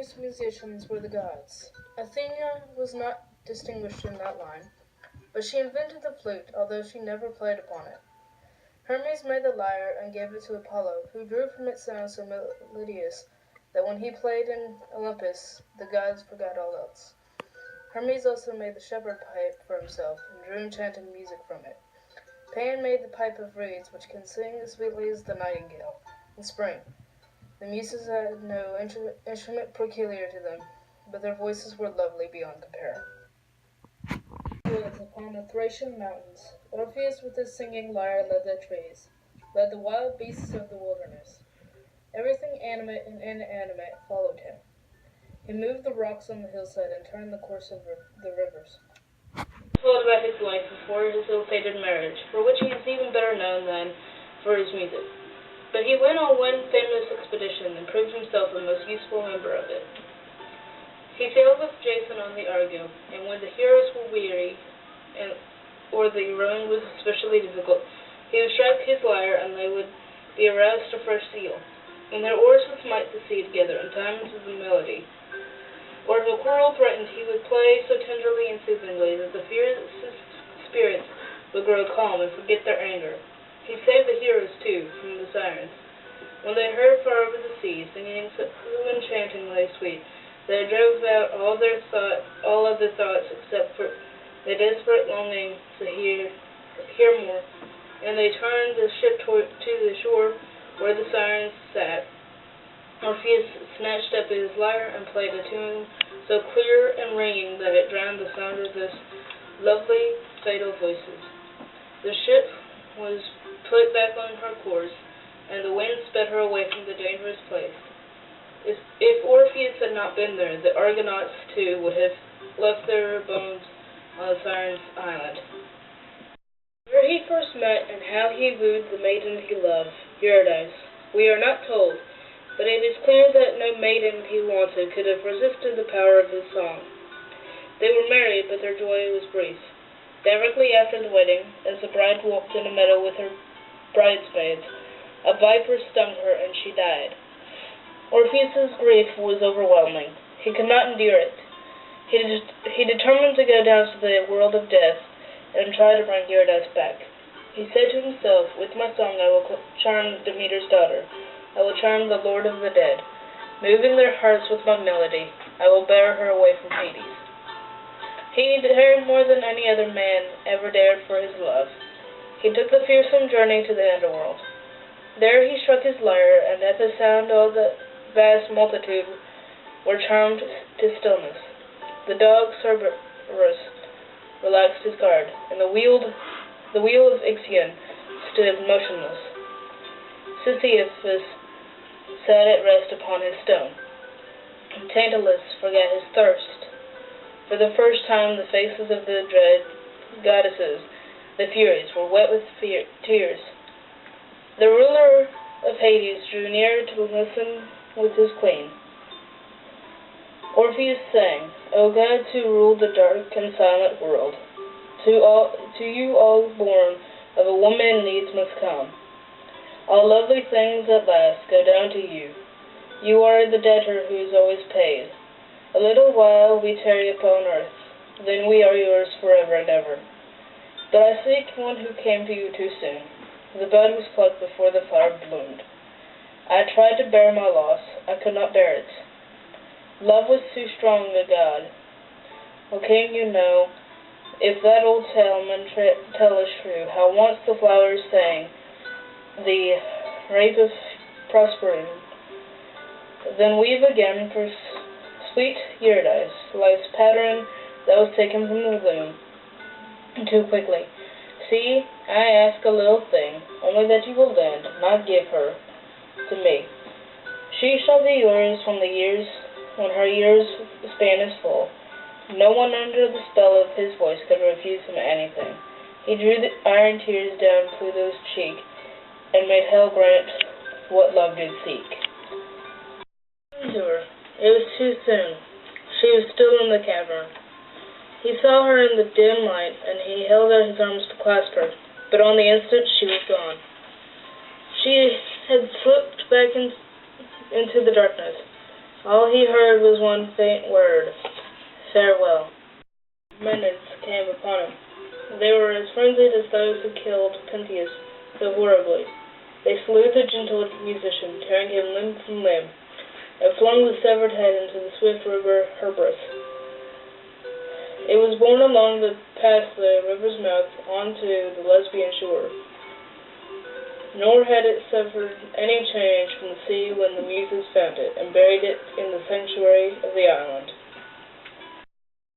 finest musicians were the gods. Athena was not distinguished in that line, but she invented the flute, although she never played upon it. Hermes made the lyre and gave it to Apollo, who drew from its sound so melodious that when he played in Olympus, the gods forgot all else. Hermes also made the shepherd pipe for himself, and drew enchanting music from it. Pan made the pipe of reeds, which can sing as sweetly as the nightingale in spring. The Muses had no instrument peculiar to them, but their voices were lovely beyond compare. Woods upon the Thracian mountains, Orpheus with his singing lyre led the trees, led the wild beasts of the wilderness. Everything animate and inanimate followed him. He moved the rocks on the hillside and turned the course of the rivers. He told about his life before his ill-fated marriage, for which he is even better known than for his music. But he went on one famous expedition and proved himself a most useful member of it. He sailed with Jason on the Argo, and when the heroes were weary, or the rowing was especially difficult, he would strike his lyre, and they would be aroused to fresh zeal, and their oars would smite the sea together in time to the melody. Or if a quarrel threatened, he would play so tenderly and soothingly that the fiercest spirits would grow calm and forget their anger. He saved the heroes, too, from the sirens. When they heard far over the sea, singing so enchantingly sweet, they drove out all other thoughts except for the desperate longing to hear more, and they turned the ship to the shore where the sirens sat. Orpheus snatched up his lyre and played a tune so clear and ringing that it drowned the sound of those lovely, fatal voices. The ship was put back on her course, and the wind sped her away from the dangerous place. If Orpheus had not been there, the Argonauts, too, would have left their bones on the Sirens' island. Where he first met and how he wooed the maiden he loved, Eurydice, we are not told, but it is clear that no maiden he wanted could have resisted the power of his song. They were married, but their joy was brief. Directly after the wedding, as the bride walked in a meadow with her bridesmaids, a viper stung her and she died. Orpheus's grief was overwhelming. He could not endure it. He determined to go down to the world of death and try to bring Eurydice back. He said to himself, "With my song I will charm Demeter's daughter. I will charm the Lord of the Dead. Moving their hearts with my melody, I will bear her away from Hades." He dared more than any other man ever dared for his love. He took the fearsome journey to the underworld. There he struck his lyre, and at the sound all the vast multitude were charmed to stillness. The dog Cerberus relaxed his guard, and the wheel of Ixion stood motionless. Sisyphus sat at rest upon his stone. Tantalus forgot his thirst. For the first time the faces of the dread goddesses, the Furies, were wet with tears. The ruler of Hades drew near to listen with his queen. Orpheus sang, "O gods who rule the dark and silent world, to you all born of a woman needs must come. All lovely things at last go down to you. You are the debtor who is always paid. A little while we tarry upon earth, then we are yours forever and ever. But I seek one who came to you too soon. The bud was plucked before the flower bloomed. I tried to bear my loss, I could not bear it. Love was too strong a god. O king, you know, if that old tale men tell is true, how once the flowers sang the rape of prospering. Then weave again for sweet Eurydice, life's pattern that was taken from the loom too quickly. See, I ask a little thing, only that you will lend, not give her, to me. She shall be yours when her years span is full. No one under the spell of his voice could refuse him anything. He drew the iron tears down Pluto's cheek, and made hell grant what love did seek. It was too soon. She was still in the cavern. He saw her in the dim light, and he held out his arms to clasp her, but on the instant she was gone. She had slipped back into the darkness. All he heard was one faint word, farewell. Menace came upon him. They were as frenzied as those who killed Pentheus so horribly. They slew the gentle musician, tearing him limb from limb, and flung the severed head into the swift river Hebrus. It was borne along past the river's mouth onto the Lesbian shore. Nor had it suffered any change from the sea when the Muses found it, and buried it in the sanctuary of the island.